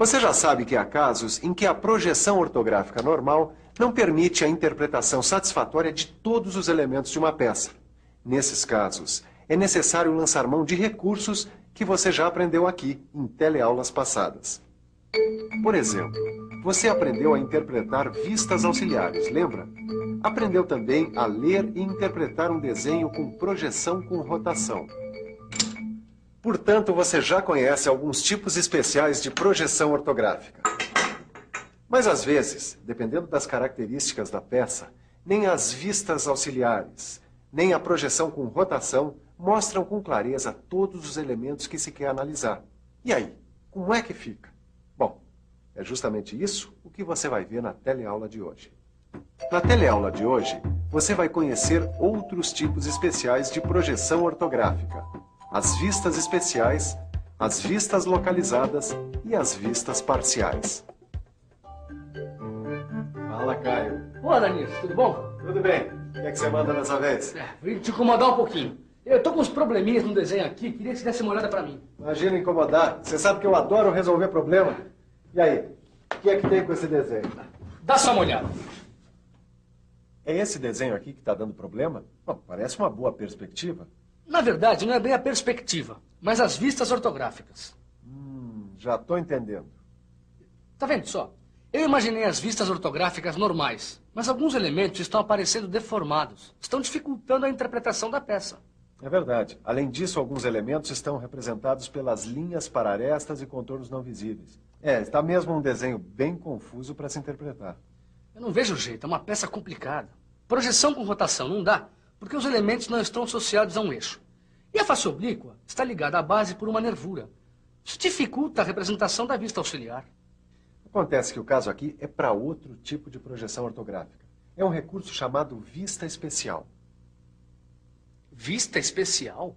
Você já sabe que há casos em que a projeção ortográfica normal não permite a interpretação satisfatória de todos os elementos de uma peça. Nesses casos, é necessário lançar mão de recursos que você já aprendeu aqui, em teleaulas passadas. Por exemplo, você aprendeu a interpretar vistas auxiliares, lembra? Aprendeu também a ler e interpretar um desenho com projeção com rotação. Portanto, você já conhece alguns tipos especiais de projeção ortográfica. Mas às vezes, dependendo das características da peça, nem as vistas auxiliares, nem a projeção com rotação mostram com clareza todos os elementos que se quer analisar. E aí, como é que fica? Bom, é justamente isso o que você vai ver na teleaula de hoje. Na teleaula de hoje, você vai conhecer outros tipos especiais de projeção ortográfica. As vistas especiais, as vistas localizadas e as vistas parciais. Fala, Caio. Ô, Danilo, tudo bom? Tudo bem. O que é que você manda dessa vez? Vim te incomodar um pouquinho. Eu tô com uns probleminhas no desenho aqui, queria que você desse uma olhada pra mim. Imagina incomodar. Você sabe que eu adoro resolver problema. E aí, o que é que tem com esse desenho? Dá só uma olhada. É esse desenho aqui que está dando problema? Bom, parece uma boa perspectiva. Na verdade, não é bem a perspectiva, mas as vistas ortográficas. Já estou entendendo. Tá vendo só? Eu imaginei as vistas ortográficas normais, mas alguns elementos estão aparecendo deformados. Estão dificultando a interpretação da peça. É verdade. Além disso, alguns elementos estão representados pelas linhas para arestas e contornos não visíveis. Está mesmo um desenho bem confuso para se interpretar. Eu não vejo jeito, é uma peça complicada. Projeção com rotação não dá, porque os elementos não estão associados a um eixo. E a face oblíqua está ligada à base por uma nervura. Isso dificulta a representação da vista auxiliar. Acontece que o caso aqui é para outro tipo de projeção ortográfica. É um recurso chamado vista especial. Vista especial?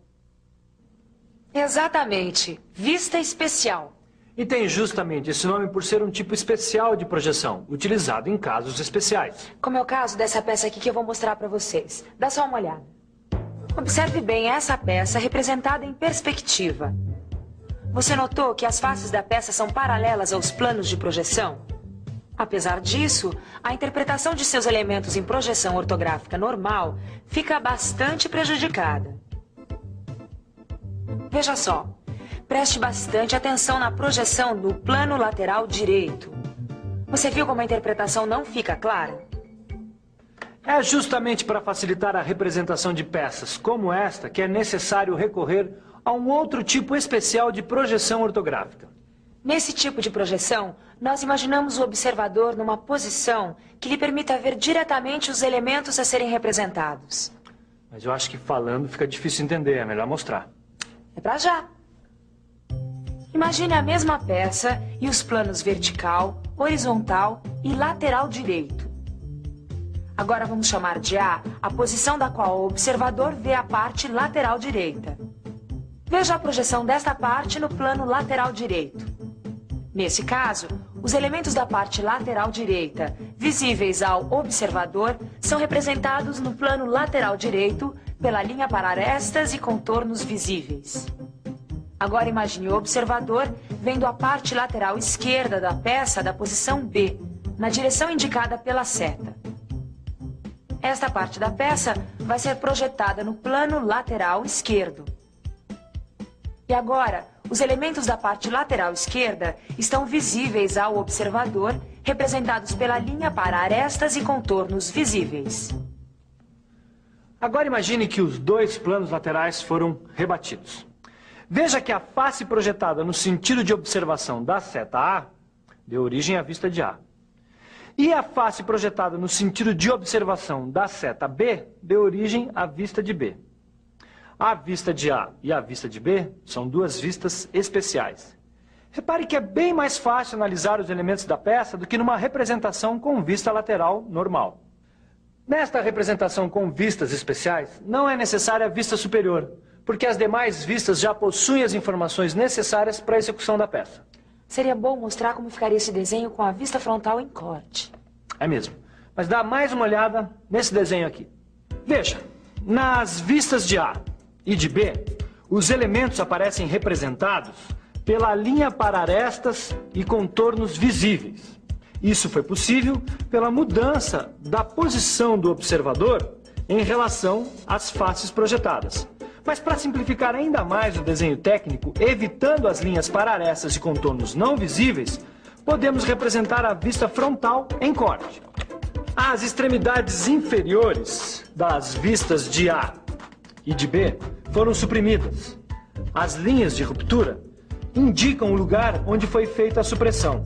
Exatamente, vista especial. E tem justamente esse nome por ser um tipo especial de projeção, utilizado em casos especiais. Como é o caso dessa peça aqui que eu vou mostrar para vocês. Dá só uma olhada. Observe bem essa peça representada em perspectiva. Você notou que as faces da peça são paralelas aos planos de projeção? Apesar disso, a interpretação de seus elementos em projeção ortográfica normal fica bastante prejudicada. Veja só. Preste bastante atenção na projeção do plano lateral direito. Você viu como a interpretação não fica clara? É justamente para facilitar a representação de peças como esta que é necessário recorrer a um outro tipo especial de projeção ortográfica. Nesse tipo de projeção, nós imaginamos o observador numa posição que lhe permita ver diretamente os elementos a serem representados. Mas eu acho que falando fica difícil entender, é melhor mostrar. É pra já. Imagine a mesma peça e os planos vertical, horizontal e lateral direito. Agora vamos chamar de A a posição da qual o observador vê a parte lateral direita. Veja a projeção desta parte no plano lateral direito. Nesse caso, os elementos da parte lateral direita, visíveis ao observador, são representados no plano lateral direito pela linha para arestas e contornos visíveis. Agora imagine o observador vendo a parte lateral esquerda da peça da posição B, na direção indicada pela seta. Esta parte da peça vai ser projetada no plano lateral esquerdo. E agora, os elementos da parte lateral esquerda estão visíveis ao observador, representados pela linha para arestas e contornos visíveis. Agora imagine que os dois planos laterais foram rebatidos. Veja que a face projetada no sentido de observação da seta A deu origem à vista de A. E a face projetada no sentido de observação da seta B deu origem à vista de B. A vista de A e a vista de B são duas vistas especiais. Repare que é bem mais fácil analisar os elementos da peça do que numa representação com vista lateral normal. Nesta representação com vistas especiais, não é necessária a vista superior, porque as demais vistas já possuem as informações necessárias para a execução da peça. Seria bom mostrar como ficaria esse desenho com a vista frontal em corte. É mesmo. Mas dá mais uma olhada nesse desenho aqui. Veja, nas vistas de A e de B, os elementos aparecem representados pela linha para arestas e contornos visíveis. Isso foi possível pela mudança da posição do observador em relação às faces projetadas. Mas para simplificar ainda mais o desenho técnico, evitando as linhas para arestas e contornos não visíveis, podemos representar a vista frontal em corte. As extremidades inferiores das vistas de A e de B foram suprimidas. As linhas de ruptura indicam o lugar onde foi feita a supressão.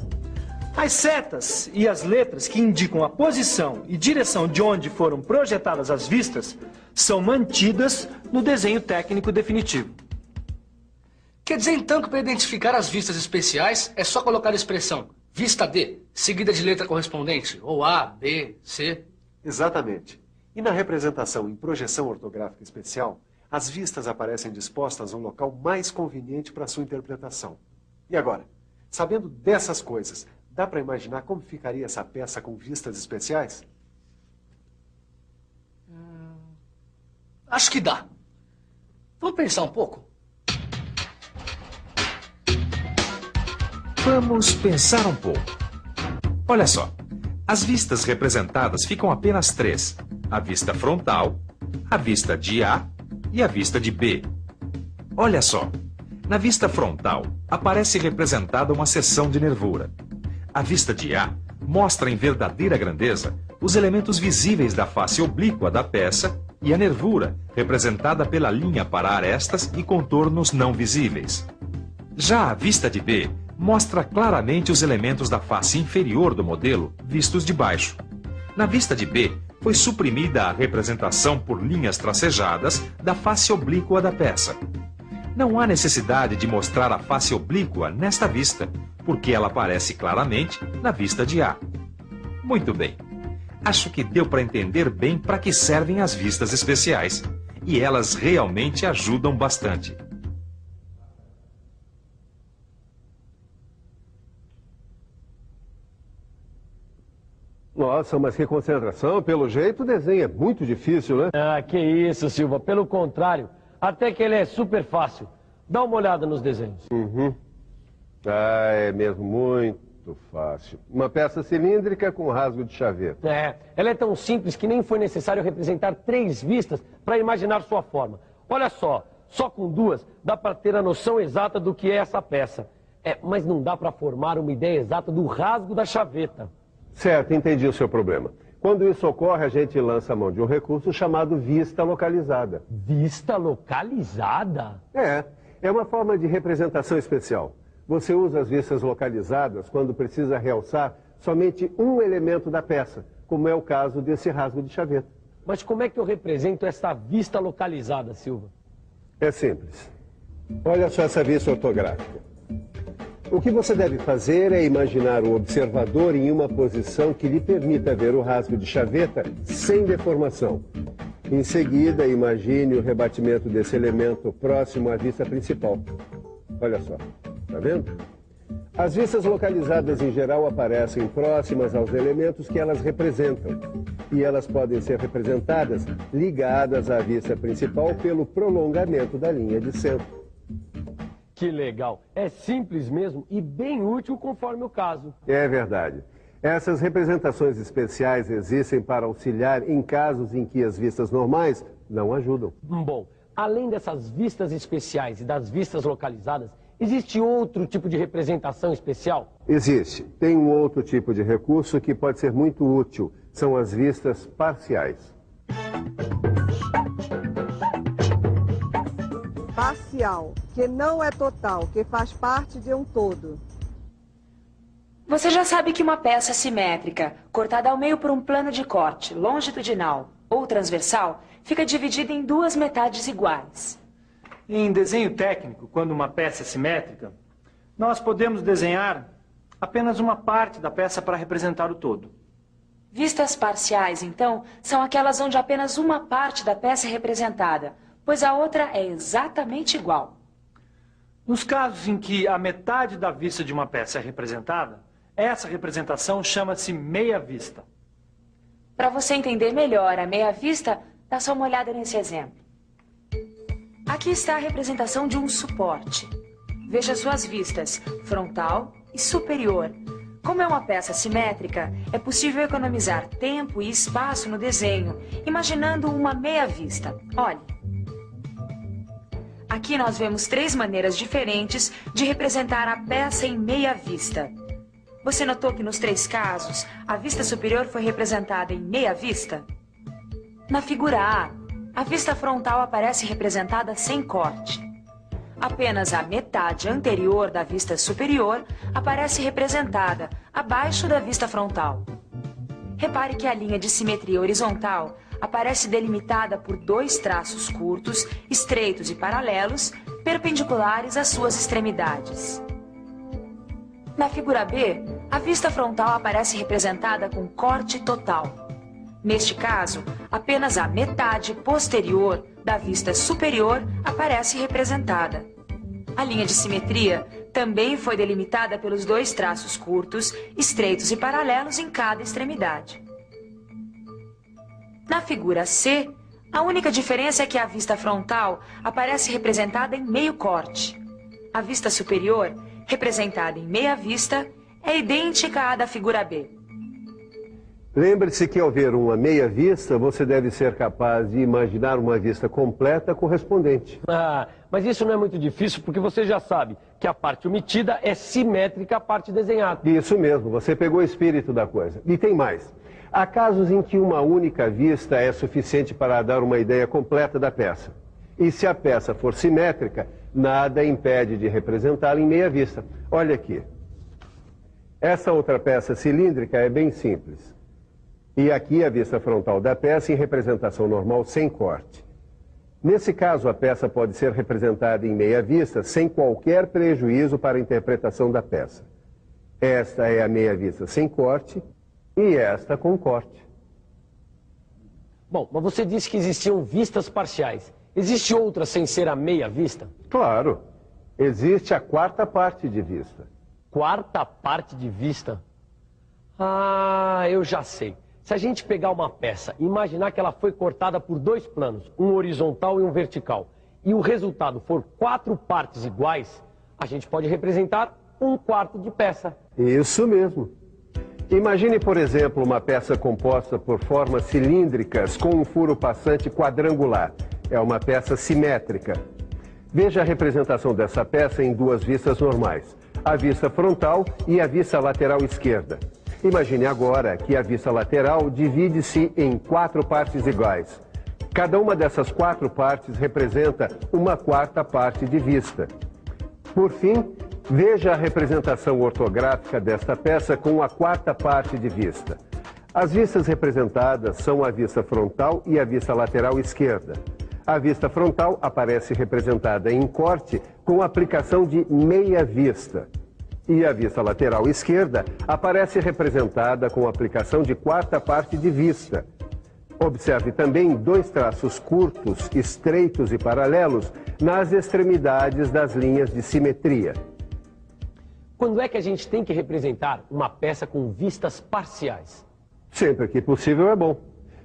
As setas e as letras que indicam a posição e direção de onde foram projetadas as vistas são mantidas no desenho técnico definitivo. Quer dizer então que para identificar as vistas especiais é só colocar a expressão vista D, seguida de letra correspondente, ou A, B, C? Exatamente. E na representação em projeção ortográfica especial, as vistas aparecem dispostas no local mais conveniente para sua interpretação. E agora, sabendo dessas coisas, dá para imaginar como ficaria essa peça com vistas especiais? Acho que dá. Vamos pensar um pouco? Vamos pensar um pouco. Olha só, as vistas representadas ficam apenas três: a vista frontal, a vista de A e a vista de B. Olha só, na vista frontal aparece representada uma seção de nervura. A vista de A mostra em verdadeira grandeza os elementos visíveis da face oblíqua da peça e a nervura, representada pela linha para arestas e contornos não visíveis. Já a vista de B mostra claramente os elementos da face inferior do modelo, vistos de baixo. Na vista de B, foi suprimida a representação por linhas tracejadas da face oblíqua da peça. Não há necessidade de mostrar a face oblíqua nesta vista, porque ela aparece claramente na vista de A. Muito bem. Acho que deu para entender bem para que servem as vistas especiais. E elas realmente ajudam bastante. Nossa, mas que concentração. Pelo jeito, o desenho é muito difícil, né? Ah, que isso, Silva. Pelo contrário, até que ele é super fácil. Dá uma olhada nos desenhos. Ah, é mesmo muito fácil. Uma peça cilíndrica com rasgo de chaveta. Ela é tão simples que nem foi necessário representar 3 vistas para imaginar sua forma. Olha só com 2 dá para ter a noção exata do que é essa peça. Mas não dá para formar uma ideia exata do rasgo da chaveta. Certo, entendi o seu problema. Quando isso ocorre, a gente lança a mão de um recurso chamado vista localizada. Vista localizada? É uma forma de representação especial. Você usa as vistas localizadas quando precisa realçar somente um elemento da peça, como é o caso desse rasgo de chaveta. Mas como é que eu represento essa vista localizada, Silva? É simples. Olha só essa vista ortográfica. O que você deve fazer é imaginar o observador em uma posição que lhe permita ver o rasgo de chaveta sem deformação. Em seguida, imagine o rebatimento desse elemento próximo à vista principal. Olha só, tá vendo? As vistas localizadas em geral aparecem próximas aos elementos que elas representam. E elas podem ser representadas ligadas à vista principal pelo prolongamento da linha de centro. Que legal. É simples mesmo e bem útil conforme o caso. É verdade. Essas representações especiais existem para auxiliar em casos em que as vistas normais não ajudam. Bom, além dessas vistas especiais e das vistas localizadas, existe outro tipo de representação especial? Existe. Tem um outro tipo de recurso que pode ser muito útil. São as vistas parciais. Parcial, que não é total, que faz parte de um todo. Você já sabe que uma peça simétrica, cortada ao meio por um plano de corte longitudinal ou transversal, fica dividida em 2 metades iguais. Em desenho técnico, quando uma peça é simétrica, nós podemos desenhar apenas uma parte da peça para representar o todo. Vistas parciais, então, são aquelas onde apenas uma parte da peça é representada, pois a outra é exatamente igual. Nos casos em que a metade da vista de uma peça é representada, essa representação chama-se meia-vista. Para você entender melhor a meia-vista, dá só uma olhada nesse exemplo. Aqui está a representação de um suporte. veja suas vistas, frontal e superior. Como é uma peça simétrica, é possível economizar tempo e espaço no desenho, imaginando uma meia vista. Olhe. Aqui nós vemos 3 maneiras diferentes de representar a peça em meia vista. Você notou que nos 3 casos, a vista superior foi representada em meia vista? Na figura a vista frontal aparece representada sem corte. Apenas a metade anterior da vista superior aparece representada abaixo da vista frontal. Repare que a linha de simetria horizontal aparece delimitada por 2 traços curtos, estreitos e paralelos, perpendiculares às suas extremidades. Na figura B, a vista frontal aparece representada com corte total. Neste caso, apenas a metade posterior da vista superior aparece representada. A linha de simetria também foi delimitada pelos 2 traços curtos, estreitos e paralelos em cada extremidade. Na figura C, a única diferença é que a vista frontal aparece representada em meio corte. A vista superior, representada em meia vista, é idêntica à da figura B. Lembre-se que ao ver uma meia vista, você deve ser capaz de imaginar uma vista completa correspondente. Mas isso não é muito difícil porque você já sabe que a parte omitida é simétrica à parte desenhada. Isso mesmo, você pegou o espírito da coisa. E tem mais. Há casos em que uma única vista é suficiente para dar uma ideia completa da peça. E se a peça for simétrica, nada impede de representá-la em meia vista. Olha aqui. Essa outra peça cilíndrica é bem simples. E aqui a vista frontal da peça em representação normal sem corte. Nesse caso, a peça pode ser representada em meia vista sem qualquer prejuízo para a interpretação da peça. Esta é a meia vista sem corte e esta com corte. Bom, mas você disse que existiam vistas parciais. Existe outra sem ser a meia vista? Claro. Existe a 4ª parte de vista. 4ª parte de vista? Ah, eu já sei. Se a gente pegar uma peça e imaginar que ela foi cortada por 2 planos, um horizontal e um vertical, e o resultado for 4 partes iguais, a gente pode representar 1/4 de peça. Isso mesmo. Imagine, por exemplo, uma peça composta por formas cilíndricas com um furo passante quadrangular. É uma peça simétrica. Veja a representação dessa peça em 2 vistas normais, a vista frontal e a vista lateral esquerda. Imagine agora que a vista lateral divide-se em 4 partes iguais. Cada uma dessas 4 partes representa 1/4 parte de vista. Por fim, veja a representação ortográfica desta peça com a 4ª parte de vista. As vistas representadas são a vista frontal e a vista lateral esquerda. A vista frontal aparece representada em corte com a aplicação de meia vista. E a vista lateral esquerda aparece representada com a aplicação de 4ª parte de vista. Observe também 2 traços curtos, estreitos e paralelos nas extremidades das linhas de simetria. Quando é que a gente tem que representar uma peça com vistas parciais? Sempre que possível é bom.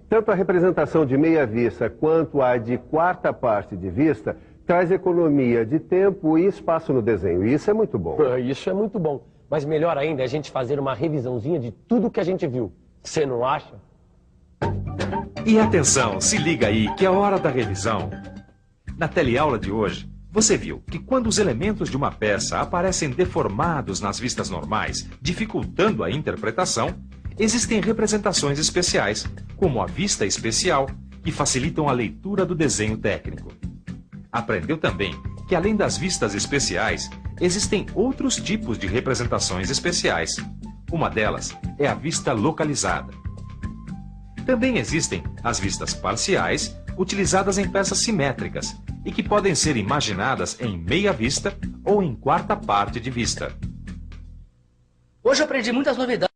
Tanto a representação de meia vista quanto a de 4ª parte de vista traz economia de tempo e espaço no desenho. E isso é muito bom. Isso é muito bom. Mas melhor ainda é a gente fazer uma revisãozinha de tudo que a gente viu. Você não acha? E atenção, se liga aí que é hora da revisão. Na teleaula de hoje, você viu que quando os elementos de uma peça aparecem deformados nas vistas normais, dificultando a interpretação, existem representações especiais, como a vista especial, que facilitam a leitura do desenho técnico. Aprendeu também que, além das vistas especiais, existem outros tipos de representações especiais. Uma delas é a vista localizada. Também existem as vistas parciais, utilizadas em peças simétricas e que podem ser imaginadas em meia vista ou em 4ª parte de vista. Hoje eu aprendi muitas novidades.